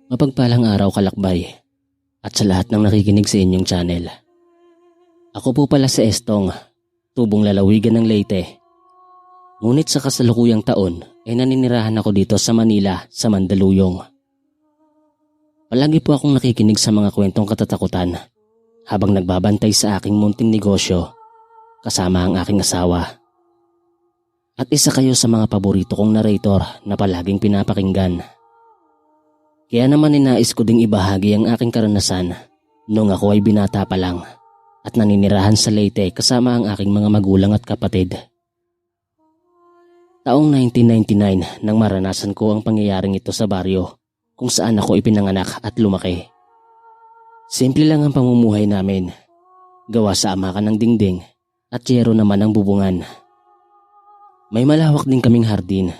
Mapagpalang araw kalakbay at sa lahat ng nakikinig sa inyong channel. Ako po pala si Estong, tubong lalawigan ng Leyte. Ngunit sa kasalukuyang taon ay naninirahan ako dito sa Manila sa Mandaluyong. Palagi po akong nakikinig sa mga kwentong katatakutan habang nagbabantay sa aking munting negosyo kasama ang aking asawa. At isa kayo sa mga paborito kong narrator na palaging pinapakinggan. Kaya naman ninais ko ding ibahagi ang aking karanasan noong ako ay binata pa lang at naninirahan sa Leyte kasama ang aking mga magulang at kapatid. Taong 1999 nang maranasan ko ang pangyayaring ito sa baryo kung saan ako ipinanganak at lumaki. Simple lang ang pamumuhay namin, gawa sa amakan ng dingding at yero naman ang bubungan. May malawak din kaming hardin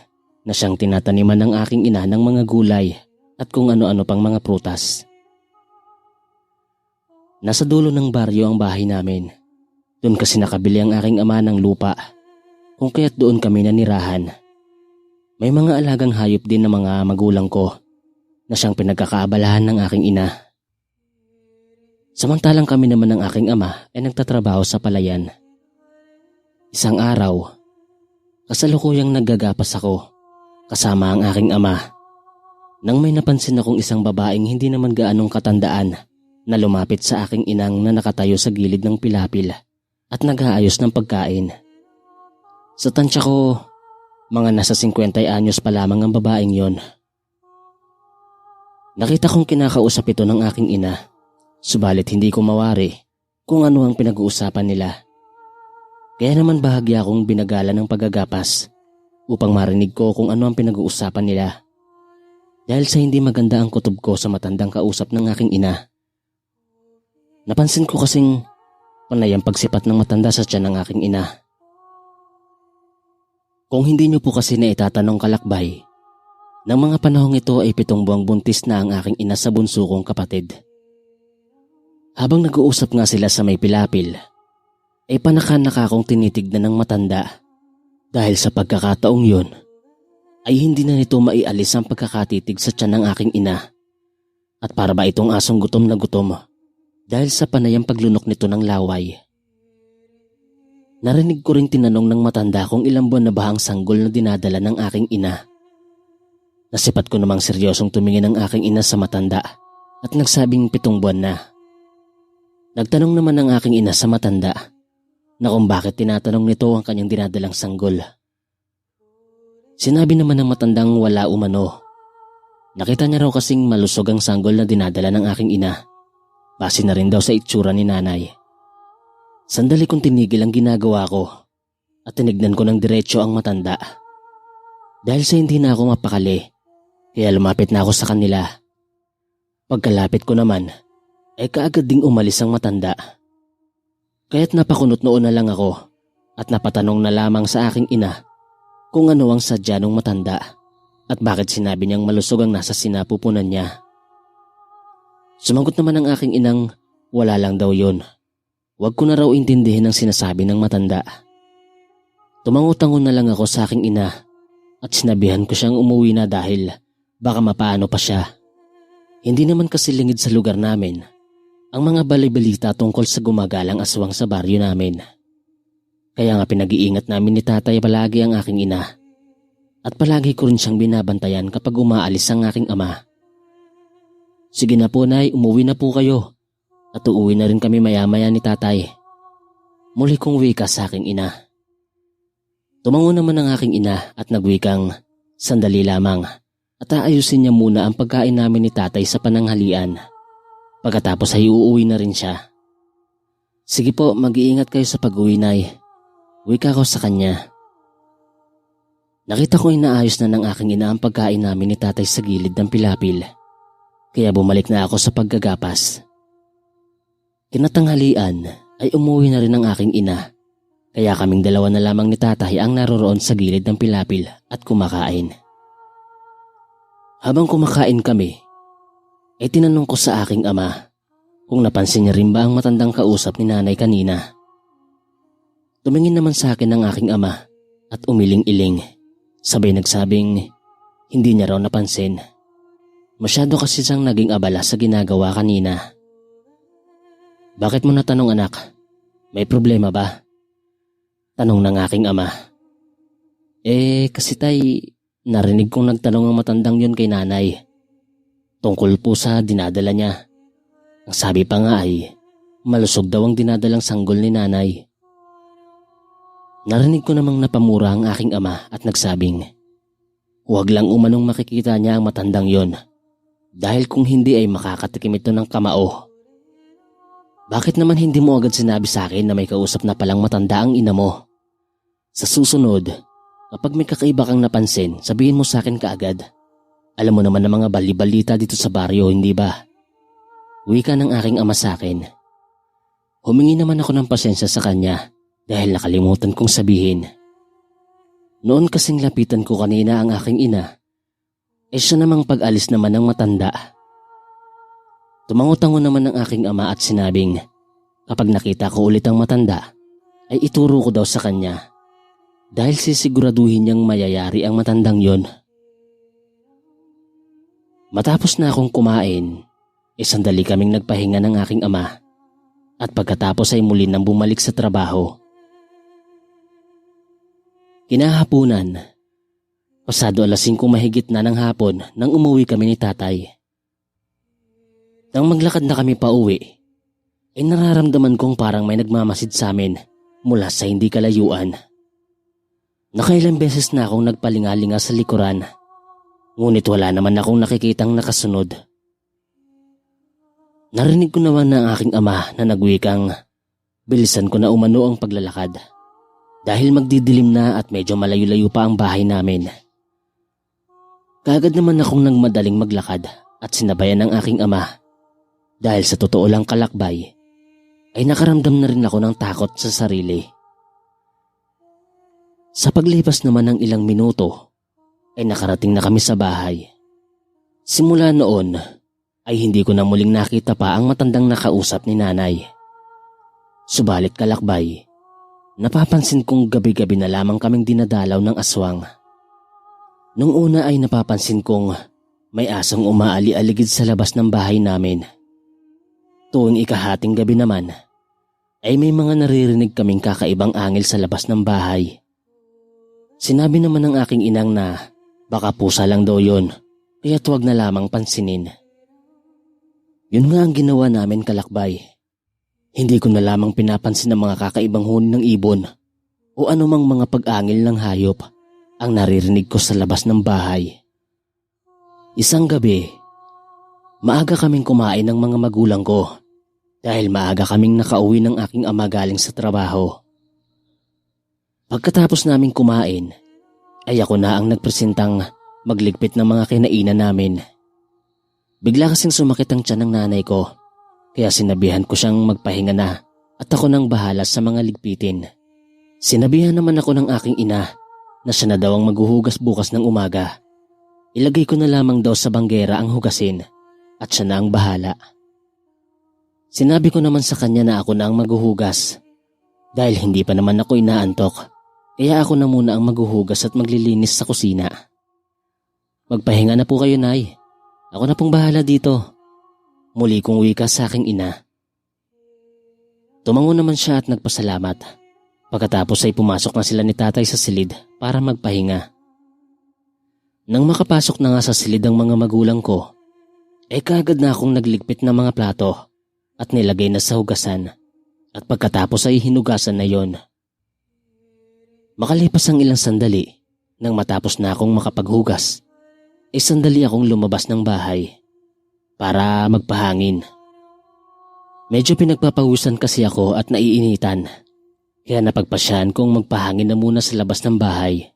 na siyang tinataniman ng aking ina ng mga gulay at kung ano-ano pang mga prutas. Nasa dulo ng baryo ang bahay namin. Doon kasi nakabili ang aking ama ng lupa, kung kaya't doon kami nanirahan. May mga alagang hayop din ng mga magulang ko na siyang pinagkakaabalahan ng aking ina. Samantalang kami naman ng aking ama ay nagtatrabaho sa palayan. Isang araw, kasalukuyang naggagapas ako kasama ang aking ama nang may napansin akong isang babaeng hindi naman gaanong katandaan na lumapit sa aking inang na nakatayo sa gilid ng pilapil at nag-aayos ng pagkain. Sa tansya ko, mga nasa 50 anyos pa lamang ang babaeng yon. Nakita kong kinakausap ito ng aking ina, subalit hindi ko mawari kung ano ang pinag-uusapan nila. Kaya naman bahagya akong binagala ng paggagapas upang marinig ko kung ano ang pinag-uusapan nila. Dahil sa hindi maganda ang kutob ko sa matandang kausap ng aking ina. Napansin ko kasing panay ang pagsipat ng matanda sa tiyan ng aking ina. Kung hindi niyo po kasi na itatanong kalakbay, ng mga panahong ito ay 7 buwang buntis na ang aking ina sa bunso kong kapatid. Habang nag-uusap nga sila sa may pilapil, ay panaka-naka akong tinitignan ng matanda dahil sa pagkakataong yun, ay hindi na nito maialis ang pagkakatitig sa tiyan ng aking ina. At para ba itong asong gutom na gutom dahil sa panayang paglunok nito ng laway. Narinig ko rin tinanong ng matanda kung ilang buwan na ba ang sanggol na dinadala ng aking ina. Nasipat ko namang seryosong tumingin ang aking ina sa matanda at nagsabing 7 buwan na. Nagtanong naman ang aking ina sa matanda na kung bakit tinatanong nito ang kanyang dinadalang sanggol. Sinabi naman ng matandang wala umano. Nakita niya raw kasing malusog ang sanggol na dinadala ng aking ina. Base na rin daw sa itsura ni nanay. Sandali kong tinigil ang ginagawa ko at tinignan ko ng diretso ang matanda. Dahil sa hindi na ako mapakali, kaya lumapit na ako sa kanila. Pagkalapit ko naman, ay kaagad ding umalis ang matanda. Kaya't napakunot noon na lang ako at napatanong na lamang sa aking ina kung ano ang sadya ng matanda at bakit sinabi niyang malusog ang nasa sinapupunan niya. Sumagot naman ang aking inang wala lang daw yun. Huwag ko na raw intindihin ang sinasabi ng matanda. Tumangutangon na lang ako sa aking ina at sinabihan ko siyang umuwi na dahil baka mapaano pa siya. Hindi naman kasi lingid sa lugar namin ang mga balay-balita tungkol sa gumagalang aswang sa baryo namin. Kaya nga pinag-iingat namin ni tatay palagi ang aking ina. At palagi ko rin siyang binabantayan kapag umaalis ang aking ama. Sige na po nay, umuwi na po kayo. At uuwi na rin kami maya-maya ni tatay. Muli kong wika sa aking ina. Tumango naman ang aking ina at nagwikang sandali lamang at aayusin niya muna ang pagkain namin ni tatay sa pananghalian. Pagkatapos ay uuwi na rin siya. Sige po, mag-iingat kayo sa pag-uwi nay. Wika ko sa kanya. Nakita ko inaayos na ng aking ina ang pagkain namin ni tatay sa gilid ng pilapil. Kaya bumalik na ako sa paggagapas. Kinatanghalian ay umuwi na rin ang aking ina. Kaya kaming dalawa na lamang ni tatay ang naroroon sa gilid ng pilapil at kumakain. Habang kumakain kami, ay tinanong ko sa aking ama kung napansin niya rin ba ang matandang kausap ni nanay kanina. Tumingin naman sa akin ang aking ama at umiling-iling. Sabay nagsabing hindi niya raw napansin. Masyado kasi siyang naging abala sa ginagawa kanina. Bakit mo natanong anak? May problema ba? Tanong ng aking ama. Kasi tay, narinig kong nagtanong ang matandang yon kay nanay. Tungkol po sa dinadala niya. Ang sabi pa nga ay, malusog daw ang dinadalang sanggol ni nanay. Narinig ko namang napamura ang aking ama at nagsabing, huwag lang umanong makikita niya ang matandang yon. Dahil kung hindi ay makakatikim ito ng kamao. Bakit naman hindi mo agad sinabi sa akin na may kausap na palang matanda ang ina mo? Sa susunod, kapag may kakaiba kang napansin, sabihin mo sa akin kaagad. Alam mo naman ang mga bali-balita dito sa baryo, hindi ba? Wika ng aking ama sa akin. Humingi naman ako ng pasensya sa kanya dahil nakalimutan kong sabihin. Noon kasing lapitan ko kanina ang aking ina, siya namang pag-alis naman ng matanda. Tumango-tango naman ang aking ama at sinabing, kapag nakita ko ulit ang matanda, ay ituro ko daw sa kanya. Dahil sisiguraduhin niyang mayayari ang matandang yon. Matapos na akong kumain, sandali kaming nagpahinga ng aking ama at pagkatapos ay muli nang bumalik sa trabaho. Kinahaponan, pasado 5:00 mahigit na ng hapon nang umuwi kami ni tatay. Nang maglakad na kami pa uwi, nararamdaman kong parang may nagmamasid sa amin mula sa hindi kalayuan. Nakailang beses na akong nagpalingalinga sa likuran, ngunit wala naman akong nakikitang nakasunod. Narinig ko naman ng aking ama na nagwikang, bilisan ko na umano ang paglalakad dahil magdidilim na at medyo malayo-layo pa ang bahay namin. Kaagad naman akong nagmadaling maglakad at sinabayan ng aking ama. Dahil sa totoo lang kalakbay, ay nakaramdam na rin ako ng takot sa sarili. Sa paglipas naman ng ilang minuto, ay nakarating na kami sa bahay. Simula noon, ay hindi ko na muling nakita pa ang matandang nakausap ni nanay. Subalit kalakbay, napapansin kong gabi-gabi na lamang kaming dinadalaw ng aswang. Nung una ay napapansin kong may asong umaali-aligid sa labas ng bahay namin. Tuwing ikahating gabi naman, ay may mga naririnig kaming kakaibang angil sa labas ng bahay. Sinabi naman ng aking inang na baka pusa lang daw yun, kaya tuwag na lamang pansinin. Yun nga ang ginawa namin kalakbay. Hindi ko na lamang pinapansin ang mga kakaibang huni ng ibon o anumang mga pag-angil ng hayop ang naririnig ko sa labas ng bahay. Isang gabi, maaga kaming kumain ng mga magulang ko dahil maaga kaming nakauwi ng aking ama galing sa trabaho. Pagkatapos naming kumain, ay ako na ang nagpresentang magligpit ng mga kinainan namin. Bigla kasing sumakit ang tiyan ng nanay ko, kaya sinabihan ko siyang magpahinga na at ako nang bahala sa mga ligpitin. Sinabihan naman ako ng aking ina na siya na daw ang maghuhugas bukas ng umaga. Ilagay ko na lamang daw sa banggera ang hugasin at siya na ang bahala. Sinabi ko naman sa kanya na ako na ang maghuhugas dahil hindi pa naman ako inaantok, kaya ako na muna ang maghuhugas at maglilinis sa kusina. Magpahinga na po kayo, Nay. Ako na pong bahala dito. Muli kong wika sa aking ina. Tumango naman siya at nagpasalamat. Pagkatapos ay pumasok na sila ni tatay sa silid para magpahinga. Nang makapasok na nga sa silid ang mga magulang ko, kaagad na akong nagligpit ng mga plato at nilagay na sa hugasan at pagkatapos ay hinugasan na yon. Makalipas ang ilang sandali, nang matapos na akong makapaghugas, sandali akong lumabas ng bahay para magpahangin. Medyo pinagpapawisan kasi ako at naiinitan, kaya napagpasyahan kong magpahangin na muna sa labas ng bahay.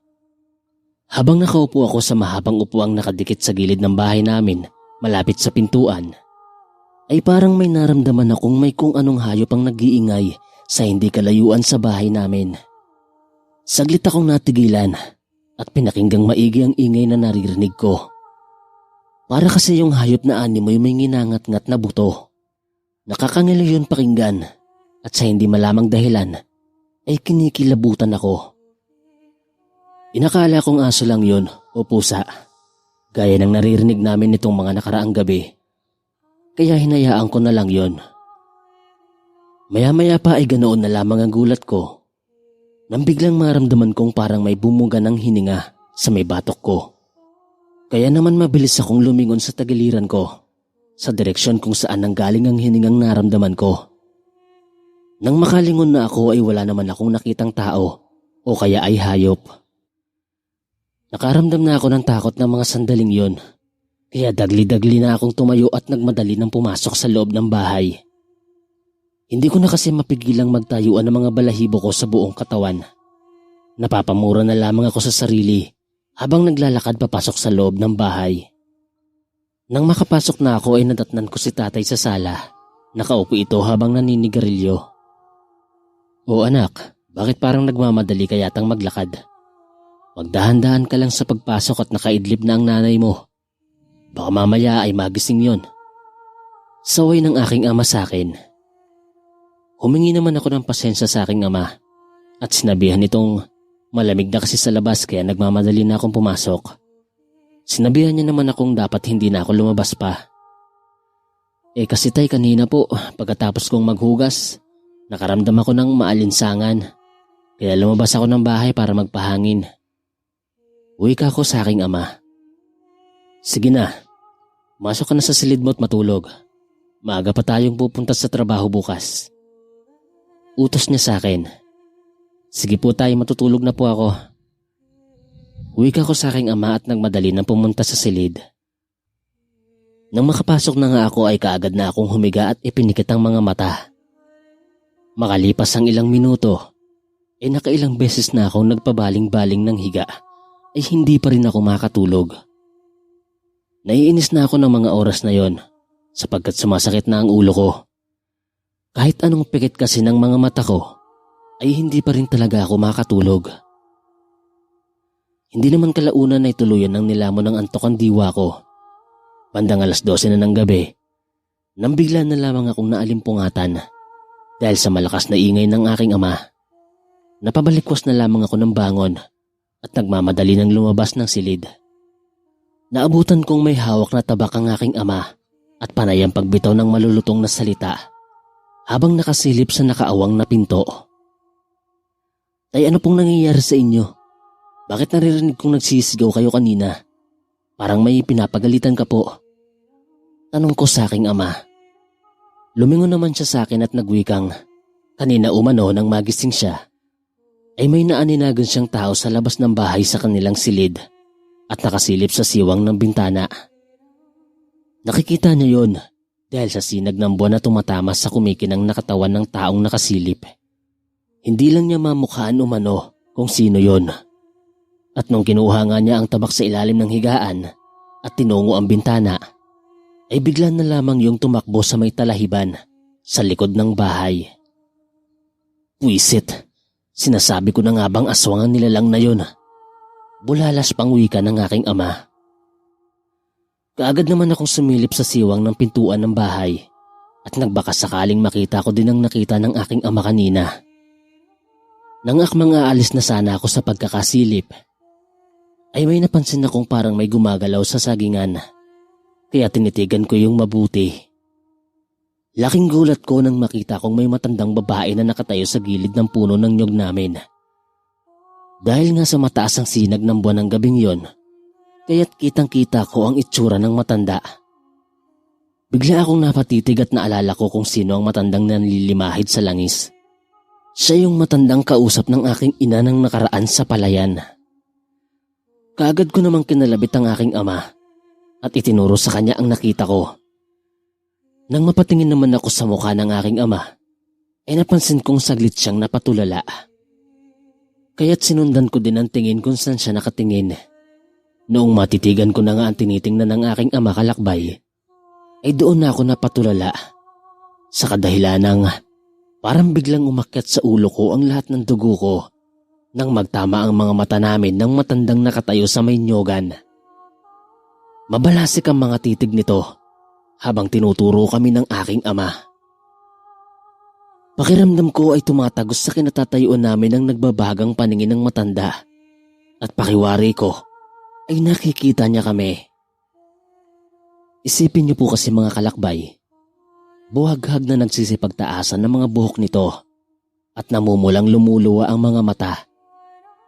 Habang nakaupo ako sa mahabang upuang nakadikit sa gilid ng bahay namin, malapit sa pintuan, ay parang may naramdaman akong may kung anong hayop ang nag-iingay sa hindi kalayuan sa bahay namin. Saglit akong natigilan at pinakinggang maigi ang ingay na naririnig ko. Para kasi yung hayop na animoy may nginangat-ngat na buto. Nakakangilo yun pakinggan at sa hindi malamang dahilan ay kinikilabutan ako. Inakala kong aso lang yun o pusa. gaya ng naririnig namin nitong mga nakaraang gabi. Kaya hinayaan ko na lang yon. Maya-maya pa ay ganoon na lamang ang gulat ko nang biglang maramdaman kong parang may bumuga ng hininga sa may batok ko. Kaya naman mabilis akong lumingon sa tagiliran ko sa direksyon kung saan nanggaling ang hiningang naramdaman ko. Nang makalingon na ako ay wala naman akong nakitang tao o kaya ay hayop. Nakaramdam na ako ng takot ng mga sandaling yon, kaya dagli-dagli na akong tumayo at nagmadali ng pumasok sa loob ng bahay. Hindi ko na kasi mapigilang magtayuan ng mga balahibo ko sa buong katawan. Napapamura na lamang ako sa sarili habang naglalakad papasok sa loob ng bahay. Nang makapasok na ako ay nadatnan ko si tatay sa sala. Nakaupo ito habang naninigarilyo. "O anak, bakit parang nagmamadali ka yatang maglakad? Magdahan-dahan ka lang sa pagpasok at nakaidlip na ang nanay mo. Baka mamaya ay magising yon." Saway ng aking ama sa akin. Humingi naman ako ng pasensya sa aking ama at sinabihan nitong malamig na kasi sa labas kaya nagmamadali na akong pumasok. Sinabihan niya naman akong dapat hindi na ako lumabas pa. Kasi tay, kanina po pagkatapos kong maghugas, nakaramdam ako ng maalinsangan. Kaya lumabas ako ng bahay para magpahangin. Wika ko sa aking ama. "Sige na, masok ka na sa silid mo at matulog. Maaga pa tayong pupunta sa trabaho bukas." Utos niya sa akin. "Sige po tay, matutulog na po ako." Wika ko sa aking ama at nagmadali nang pumunta sa silid. Nang makapasok na nga ako ay kaagad na akong humiga at ipinikit ang mga mata. Makalipas ang ilang minuto, nakailang beses na akong nagpabaling-baling ng higa ay hindi pa rin ako makatulog. Naiinis na ako ng mga oras na yon sapagkat sumasakit na ang ulo ko. Kahit anong pikit kasi ng mga mata ko ay hindi pa rin talaga ako makatulog. Hindi naman kalaunan ay tuluyan ng nilamon ng antok ang diwa ko. Bandang 12:00 na ng gabi, nang bigla na lamang akong naalimpungatan dahil sa malakas na ingay ng aking ama. Napabalikwas na lamang ako ng bangon at nagmamadali ng lumabas ng silid. Naabutan kong may hawak na tabak ang aking ama at panay ang pagbitaw ng malulutong na salita habang nakasilip sa nakaawang na pinto. "Tay, ano pong nangyayari sa inyo? Bakit naririnig kong nagsisigaw kayo kanina? Parang may pinapagalitan ka po." Tanong ko sa aking ama. Lumingon naman siya sa akin at nagwikang, kanina umano nang magising siya, ay may naaninagan siyang tao sa labas ng bahay sa kanilang silid at nakasilip sa siwang ng bintana. Nakikita niya yon dahil sa sinag ng buwan na tumatamas sa kumikinang nakatawan ng taong nakasilip. Hindi lang niya mamukhaan umano kung sino yon. At nung kinuha nga niya ang tabak sa ilalim ng higaan at tinungo ang bintana, ay bigla na lamang yung tumakbo sa may talahiban sa likod ng bahay. "Puwisit, sinasabi ko na nga bang aswang ang nilalang na yon?" Bulalas pang wika ng aking ama. Kaagad naman akong sumilip sa siwang ng pintuan ng bahay at nagbaka sakaling makita ko din ang nakita ng aking ama kanina. Nang akmang aalis na sana ako sa pagkakasilip, ay may napansin akong parang may gumagalaw sa sagingan, kaya tinitigan ko yung mabuti. Laking gulat ko nang makita kong may matandang babae na nakatayo sa gilid ng puno ng nyog namin. Dahil nga sa mataas ang sinag ng buwan ng gabing yon, kaya't kitang-kita ko ang itsura ng matanda. Bigla akong napatitig at naalala ko kung sino ang matandang nanlilimahid sa langis. Siya yung matandang kausap ng aking ina nang nakaraan sa palayan. Kaagad ko namang kinalabit ang aking ama at itinuro sa kanya ang nakita ko. Nang mapatingin naman ako sa mukha ng aking ama, ay napansin kong saglit siyang napatulala. Kaya't sinundan ko din ang tingin kung saan siya nakatingin. Noong matitigan ko na nga ang tinitingnan ng aking ama kalakbay, ay doon na ako napatulala. Sa kadahilan ng parang biglang umakyat sa ulo ko ang lahat ng dugo ko nang magtama ang mga mata namin ng matandang nakatayo sa may nyogan. Mabalasik ang mga titig nito habang tinuturo kami ng aking ama. Pakiramdam ko ay tumatagos sa kinatatayuan namin ang nagbabagang paningin ng matanda at pakiwari ko ay nakikita niya kami Isipin niyo po kasi mga kalakbay, buhaghag na nagsisipagtaasan ng mga buhok nito at namumulang lumuluwa ang mga mata.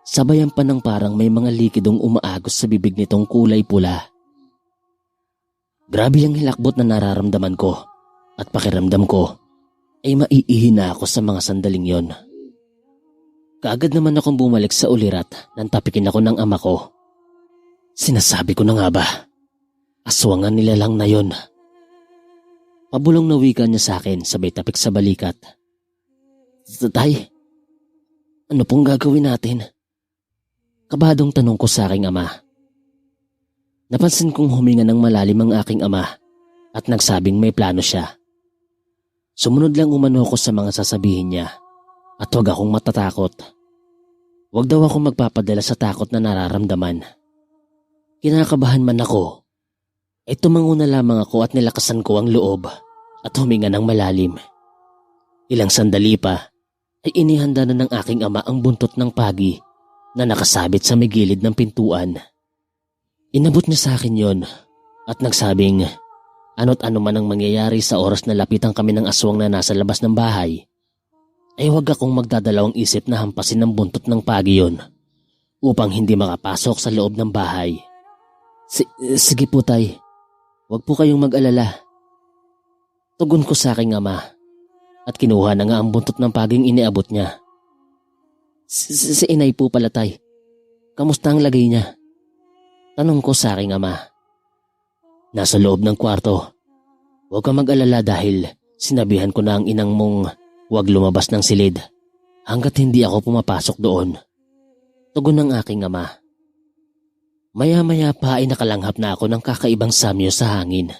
Sabayan pa ng parang may mga likidong umaagos sa bibig nitong kulay pula. Grabe ang hilakbot na nararamdaman ko at pakiramdam ko ay maiihi na ako sa mga sandaling yon. Kaagad naman akong bumalik sa ulirat nang tapikin ako ng ama ko. Sinasabi ko na nga ba, aswangan nila lang na yon. Pabulong na wika niya sa akin sabay tapik sa balikat. Tay, ano pong gagawin natin? Kabadong tanong ko sa aking ama. Napansin kong huminga ng malalim ang aking ama at nagsabing may plano siya. Sumunod lang umano ko sa mga sasabihin niya at huwag akong matatakot. Huwag daw akong magpapadala sa takot na nararamdaman. Kinakabahan man ako, ay tumango na lamang ako at nilakasan ko ang loob at huminga ng malalim. Ilang sandali pa ay inihanda na ng aking ama ang buntot ng pagi na nakasabit sa may gilid ng pintuan. Inabot niya sa akin yon at nagsabing ano't ano man ang mangyayari sa oras na lapitan kami ng aswang na nasa labas ng bahay, ay huwag akong magdadalawang isip na hampasin ng buntot ng pagi yon upang hindi makapasok sa loob ng bahay. Sige po tay, huwag po kayong mag-alala. Tugon ko sa aking ama at kinuha na nga ang buntot ng paging iniabot niya. Si inay po pala tay, kamusta ang lagay niya? Tanong ko sa aking ama. Nasa loob ng kwarto. Huwag ka mag-alala dahil sinabihan ko na ang inang mong huwag lumabas ng silid hanggat hindi ako pumapasok doon. Tugon ng aking ama. Maya-maya pa ay nakalanghap na ako ng kakaibang samyo sa hangin.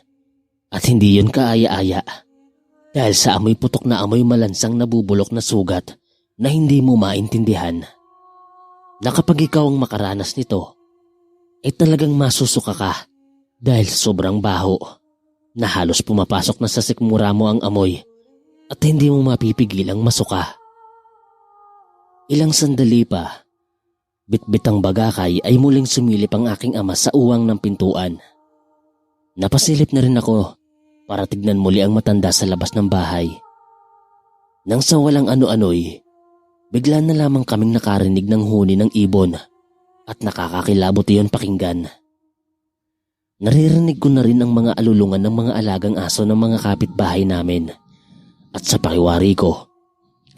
At hindi yun kaaya-aya. Dahil sa amoy putok na amoy malansang nabubulok na sugat na hindi mo maintindihan. Na kapag ikaw ang makaranas nito, ay talagang masusuka ka dahil sobrang baho na halos pumapasok na sa sikmura mo ang amoy at hindi mo mapipigilang masuka. Ilang sandali pa, bitbitang bagakay ay muling sumilip ang aking ama sa uwang ng pintuan. Napasilip na rin ako para tignan muli ang matanda sa labas ng bahay. Nang sa walang ano-ano'y, bigla na lamang kaming nakarinig ng huni ng ibon at nakakakilabot iyon pakinggan. Naririnig ko na rin ang mga alulungan ng mga alagang aso ng mga kapitbahay namin at sa pakiwari ko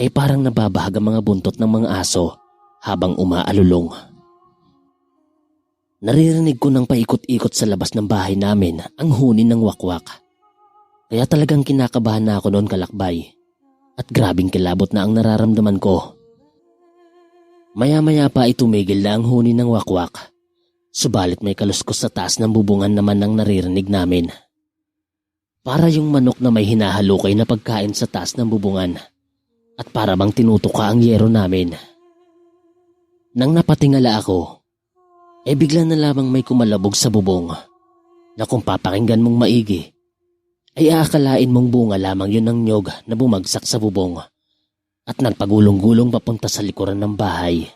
ay parang nababahag ang mga buntot ng mga aso habang umaalulong. Naririnig ko nang paikot-ikot sa labas ng bahay namin ang huni ng wakwak. Kaya talagang kinakabahan na ako noon kalakbay at grabing kilabot na ang nararamdaman ko. Maya-maya pa ay tumigil na ang huni ng wakwak. Subalit may kaluskos sa taas ng bubungan naman ang naririnig namin. Para yung manok na may hinahalukay na pagkain sa taas ng bubungan at para bang tinutuka ang yero namin. Nang napatingala ako, ay bigla na lamang may kumalabog sa bubong na kung papakinggan mong maigi, ay aakalain mong bunga lamang yun ng nyog na bumagsak sa bubong at nagpagulong-gulong papunta sa likuran ng bahay.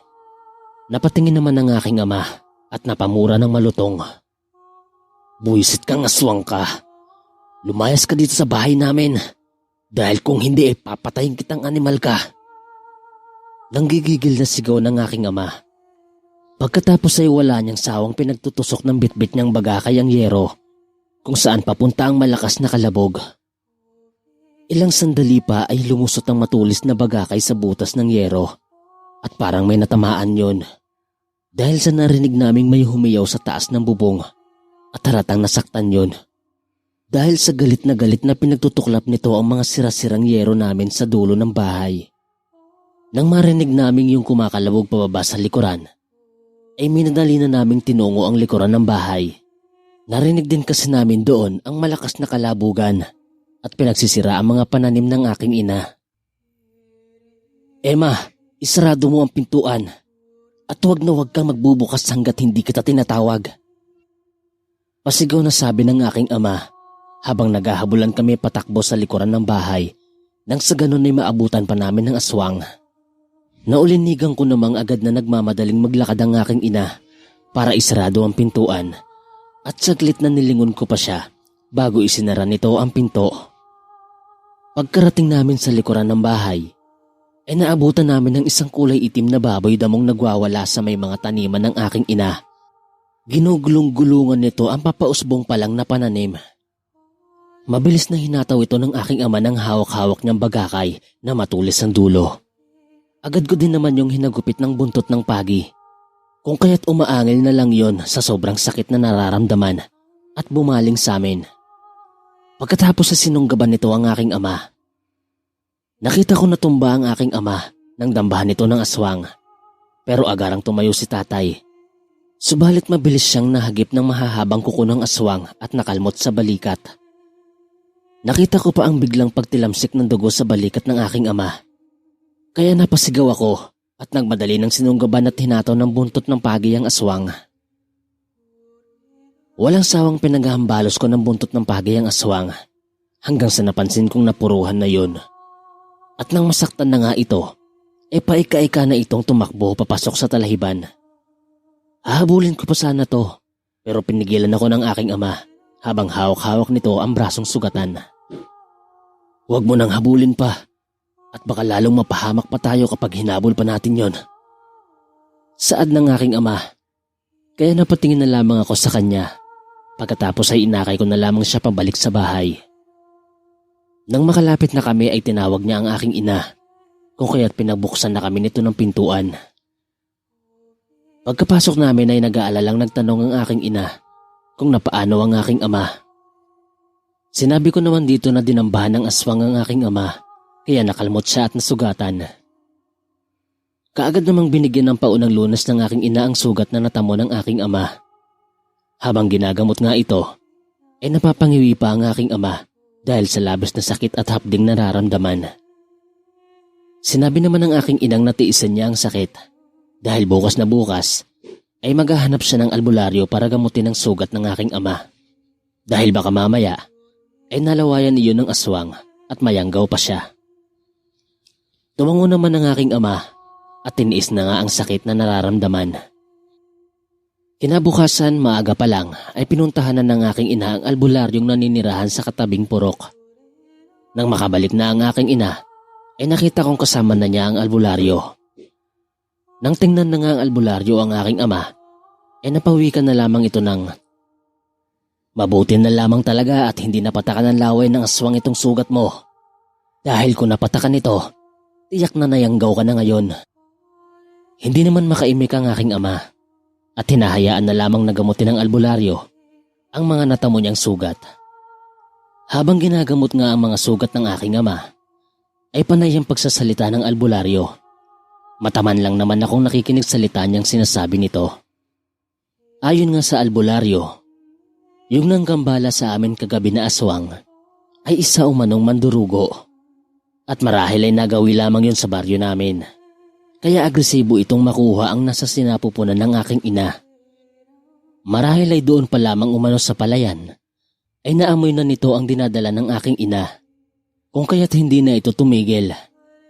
Napatingin naman ang aking ama at napamura ng malutong. Buwisit kang aswang ka. Lumayas ka dito sa bahay namin dahil kung hindi ay papatayin kitang animal ka. Nanggigigil na sigaw ng aking ama. Pagkatapos ay wala niyang sawang pinagtutusok ng bitbit niyang bagakay ang yero kung saan papunta ang malakas na kalabog. Ilang sandali pa ay lumusot ang matulis na bagakay sa butas ng yero at parang may natamaan yon. Dahil sa narinig naming may humiyaw sa taas ng bubong at haratang nasaktan yon. Dahil sa galit na pinagtutuklap nito ang mga sirasirang yero namin sa dulo ng bahay. Nang marinig namin yung kumakalabog pababa sa likuran, ay minadali na naming tinungo ang likuran ng bahay. Narinig din kasi namin doon ang malakas na kalabugan at pinagsisira ang mga pananim ng aking ina. Emma, isarado mo ang pintuan at huwag na huwag kang magbubukas hanggat hindi kita tinatawag. Pasigaw na sabi ng aking ama habang naghahabulan kami patakbo sa likuran ng bahay nang sa ganun ay maabutan pa namin ng aswang. Naulinigan ko namang agad na nagmamadaling maglakad ang aking ina para isarado ang pintuan at saglit na nilingon ko pa siya bago isinara nito ang pinto. Pagkarating namin sa likuran ng bahay, ay naabutan namin ng isang kulay itim na baboy damong nagwawala sa may mga taniman ng aking ina. Ginugulong-gulungan nito ang papausbong pa lang na pananim. Mabilis na hinataw ito ng aking ama ng hawak-hawak niyang bagakay na matulis ang dulo. Agad ko din naman yung hinagupit ng buntot ng pagi. Kung kaya't umaangil na lang yon sa sobrang sakit na nararamdaman at bumaling sa amin. Pagkatapos sa sinunggaban nito ang aking ama, nakita ko na tumba ang aking ama nang dambahan nito ng aswang. Pero agarang tumayo si tatay. Subalit mabilis siyang nahagip ng mahahabang kuko ng aswang at nakalmot sa balikat. Nakita ko pa ang biglang pagtilamsik ng dugo sa balikat ng aking ama. Kaya napasigaw ako at nagmadali ng sinunggaban at hinataw ng buntot ng pagi ang aswang. Walang sawang pinaghahambalos ko ng buntot ng pagi ang aswang hanggang sa napansin kong napuruhan na yun. At nang masaktan na nga ito, paika-ika na itong tumakbo papasok sa talahiban. Hahabulin ko pa sana to, pero pinigilan ako ng aking ama habang hawak-hawak nito ang brasong sugatan. Huwag mo nang habulin pa at baka lalong mapahamak pa tayo kapag hinabol pa natin yon. Saad ng aking ama, kaya napatingin na lamang ako sa kanya. Pagkatapos ay inakay ko na lamang siya pabalik sa bahay. Nang makalapit na kami ay tinawag niya ang aking ina, kung kaya't pinagbuksan na kami nito ng pintuan. Pagkapasok namin ay nag-aalalang nagtanong ang aking ina kung napaano ang aking ama. Sinabi ko naman dito na dinambahan ng aswang ang aking ama, kaya nakalmot siya at nasugatan. Kaagad namang binigyan ng paunang lunas ng aking ina ang sugat na natamo ng aking ama. Habang ginagamot nga ito, ay napapangiwi pa ang aking ama dahil sa labis na sakit at hapding nararamdaman. Sinabi naman ng aking inang natiisan niya ang sakit dahil bukas na bukas ay maghahanap siya ng albularyo para gamutin ang sugat ng aking ama. Dahil baka mamaya ay nalawayan iyon ng aswang at mayanggaw pa siya. Tumango naman ang aking ama at tiniis na nga ang sakit na nararamdaman. Kinabukasan maaga pa lang ay pinuntahan na ng aking ina ang albularyong naninirahan sa katabing purok. Nang makabalik na ang aking ina ay nakita kong kasama na niya ang albularyo. Nang tingnan na nga ang albularyo ang aking ama ay napawikan na lamang ito ng, "Mabuti na lamang talaga at hindi napatakan ng laway ng aswang itong sugat mo. Dahil kung napatakan ito, tiyak na nayanggaw ka na ngayon." Hindi naman makaimik ang aking ama at hinahayaan na lamang nagamutin ng albularyo ang mga natamo niyang sugat. Habang ginagamot nga ang mga sugat ng aking ama, ay panay ang pagsasalita ng albularyo. Mataman lang naman akong nakikinig salita niyang sinasabi nito. Ayon nga sa albularyo, yung nanggambala sa amin kagabi na aswang ay isa umanong mandurugo at marahil ay nagawi lamang yun sa baryo namin. Kaya agresibo itong makuha ang nasa sinapupunan ng aking ina. Marahil ay doon pa lamang umano sa palayan, ay naamoy na nito ang dinadala ng aking ina. Kung kaya't hindi na ito tumigil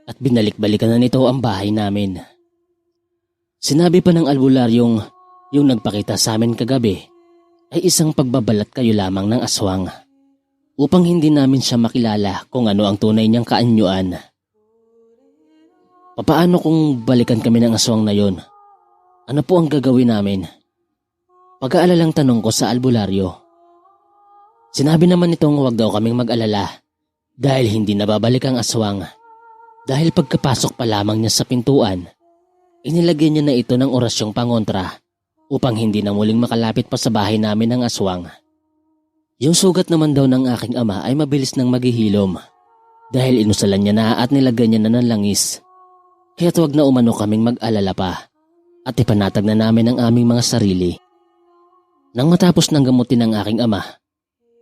at binalik-balikan na nito ang bahay namin. Sinabi pa ng albularyong yung nagpakita sa amin kagabi ay isang pagbabalat kayo lamang ng aswang upang hindi namin siya makilala kung ano ang tunay niyang kaanyuan. Papaano kung balikan kami ng aswang na yon? Ano po ang gagawin namin? Pag-aalalang tanong ko sa albularyo. Sinabi naman nitong huwag daw kaming mag-alala dahil hindi nababalik ang aswang. Dahil pagkapasok pa lamang niya sa pintuan, inilagyan niya na ito ng orasyong pangontra upang hindi na muling makalapit pa sa bahay namin ang aswang. Yung sugat naman daw ng aking ama ay mabilis nang maghihilom dahil inusalan niya na at nilagyan niya na ng langis. Kaya't wag na umano kaming mag-alala pa at ipanatag na namin ang aming mga sarili. Nang matapos ng gamutin ng aking ama,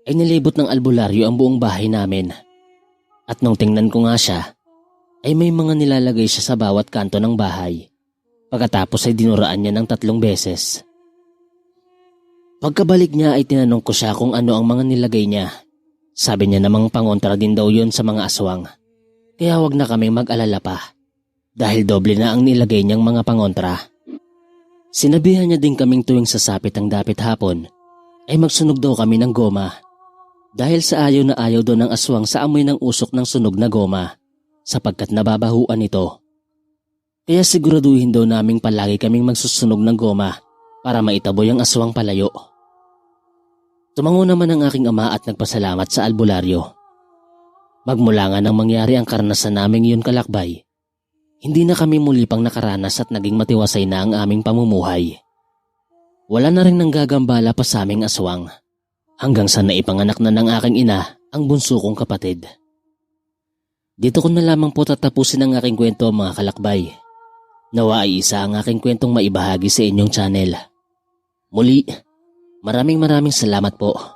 ay nilibot ng albularyo ang buong bahay namin. At nung tingnan ko nga siya, ay may mga nilalagay siya sa bawat kanto ng bahay. Pagkatapos ay dinuraan niya ng 3 beses. Pagkabalik niya ay tinanong ko siya kung ano ang mga nilagay niya. Sabi niya namang pangontra din daw yun sa mga aswang. Kaya wag na kaming mag-alala pa. Dahil doble na ang nilagay niyang mga pangontra. Sinabihan niya din kaming tuwing sasapit ang dapit hapon, ay magsunog daw kami ng goma. Dahil sa ayaw na ayaw daw ng aswang sa amoy ng usok ng sunog na goma sapagkat nababahuan ito. Kaya siguraduhin daw naming palagi kaming magsusunog ng goma para maitaboy ang aswang palayo. Tumango naman ang aking ama at nagpasalamat sa albularyo. Magmula nga nang mangyari ang karanasan naming iyon kalakbay, hindi na kami muli pang nakaranas at naging matiwasay na ang aming pamumuhay. Wala na rin nanggagambala pa sa aming aswang hanggang sa naipanganak na ng aking ina ang bunso kong kapatid. Dito ko na lamang po tatapusin ang aking kwento mga kalakbay. Nawa ay isa ang aking kwentong maibahagi sa inyong channel. Muli, maraming salamat po.